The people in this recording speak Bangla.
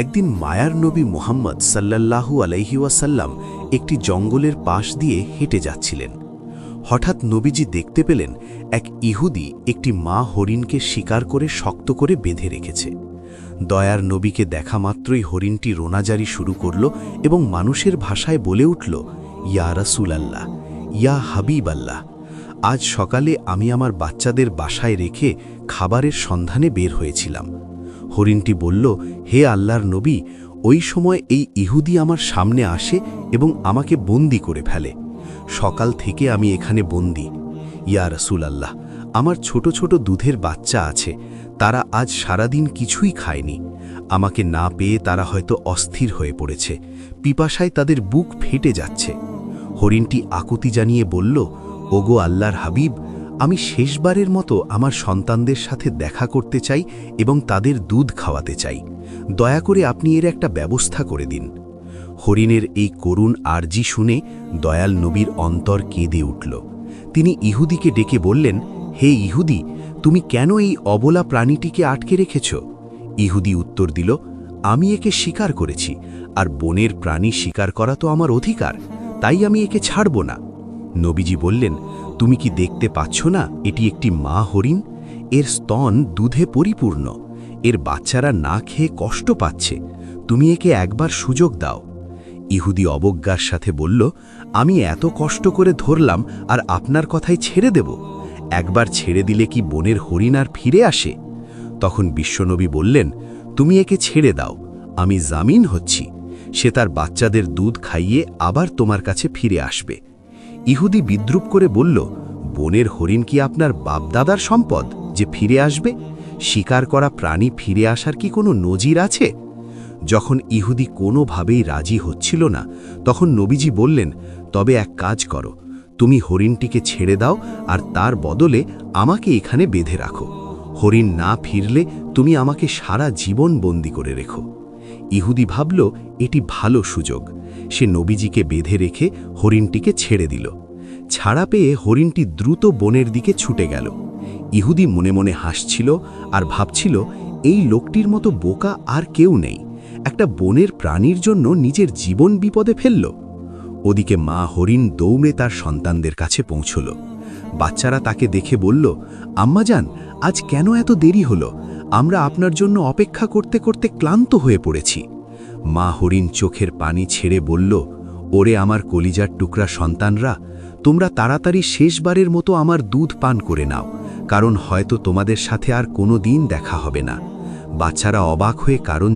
একদিন মায়ার নবী মুহাম্মদ সাল্লাল্লাহু আলাইহি ওয়াসাল্লাম একটি জঙ্গলের পাশ দিয়ে হেঁটে যাচ্ছিলেন। হঠাৎ নবীজি দেখতে পেলেন এক ইহুদি একটি মা হরিণকে শিকার করে শক্ত করে বেঁধে রেখেছে। দয়ার নবীকে দেখা মাত্রই হরিণটি রোনাজারি শুরু করল এবং মানুষের ভাষায় বলে উঠল, ইয়া রাসূলাল্লাহ, ইয়া হাবিব আল্লাহ, আজ সকালে আমি আমার বাচ্চাদের বাসায় রেখে খাবারের সন্ধানে বের হয়েছিলাম। হরিণটি বলল, হে আল্লাহর নবী, ওই সময় এই ইহুদি আমার সামনে আসে এবং আমাকে বন্দী করে ফেলে। সকাল থেকে আমি এখানে বন্দী। ইয়া রাসূলাল্লাহ, আমার ছোট ছোট দুধের বাচ্চা আছে, তারা আজ সারাদিন কিছুই খায়নি। আমাকে না পেয়ে তারা হয়তো অস্থির হয়ে পড়েছে, পিপাসায় তাদের বুক ফেটে যাচ্ছে। হরিণটি আকুতি জানিয়ে বলল, ওগো আল্লাহর হাবিব, আমি শেষবারের মতো আমার সন্তানদের সাথে দেখা করতে চাই এবং তাদের দুধ খাওয়াতে চাই। দয়া করে আপনি এর একটা ব্যবস্থা করে দিন। হরিণের এই করুণ আর্জি শুনে দয়াল নবীর অন্তর কেঁদে উঠল। তিনি ইহুদিকে ডেকে বললেন, হে ইহুদি, তুমি কেন এই অবলা প্রাণীটিকে আটকে রেখেছ? ইহুদি উত্তর দিল, আমি একে শিকার করেছি, আর বনের প্রাণী শিকার করা তো আমার অধিকার, তাই আমি একে ছাড়ব না। নবীজি বললেন, তুমি কি দেখতে পাচ্ছ না এটি একটি মা হরিণ? এর স্তন দুধে পরিপূর্ণ, এর বাচ্চারা না খেয়ে কষ্ট পাচ্ছে, তুমি একে একবার সুযোগ দাও। ইহুদি অবজ্ঞার সাথে বলল, আমি এত কষ্ট করে ধরলাম আর আপনার কথাই ছেড়ে দেব? একবার ছেড়ে দিলে কি বনের হরিণ আর ফিরে আসে? তখন বিশ্বনবী বললেন, তুমি একে ছেড়ে দাও, আমি জামিন হচ্ছি, সে তার বাচ্চাদের দুধ খাইয়ে আবার তোমার কাছে ফিরে আসবে। ইহুদি বিদ্রুপ করে বলল, বনের হরিণ কি আপনার বাপদাদার সম্পদ যে ফিরে আসবে? শিকার করা প্রাণী ফিরে আসার কি কোনো নজির আছে? যখন ইহুদি কোনোভাবেই রাজি হচ্ছিল না, তখন নবীজি বললেন, তবে এক কাজ করো, তুমি হরিণটিকে ছেড়ে দাও আর তার বদলে আমাকে এখানে বেঁধে রাখো। হরিণ না ফিরলে তুমি আমাকে সারা জীবন বন্দী করে রেখো। ইহুদি ভাবল এটি ভালো সুযোগ। সে নবীজিকে বেঁধে রেখে হরিণটিকে ছেড়ে দিল। ছাড়া পেয়ে হরিণটি দ্রুত বনের দিকে ছুটে গেল। ইহুদি মনে মনে হাসছিল আর ভাবছিল, এই লোকটির মতো বোকা আর কেউ নেই, একটা বনের প্রাণীর জন্য নিজের জীবন বিপদে ফেলল। ওদিকে মা হরিণ দৌড়ে তার সন্তানদের কাছে পৌঁছল। বাচ্চারা তাকে দেখে বলল, আম্মাজান, আজ কেন এত দেরি হলো? আমরা আপনার জন্য অপেক্ষা করতে করতে ক্লান্ত হয়ে পড়েছি। মা হরিণ চোখের পানি ছেড়ে বলল, ওরে আমার কলিজার টুকরা সন্তানরা, তোমরা তাড়াতাড়ি শেষবারের মতো আমার দুধ পান করে নাও, কারণ হয়তো তোমাদের সাথে আর কোনো দিন দেখা হবে না। বাচ্চারা অবাক হয়ে কারণ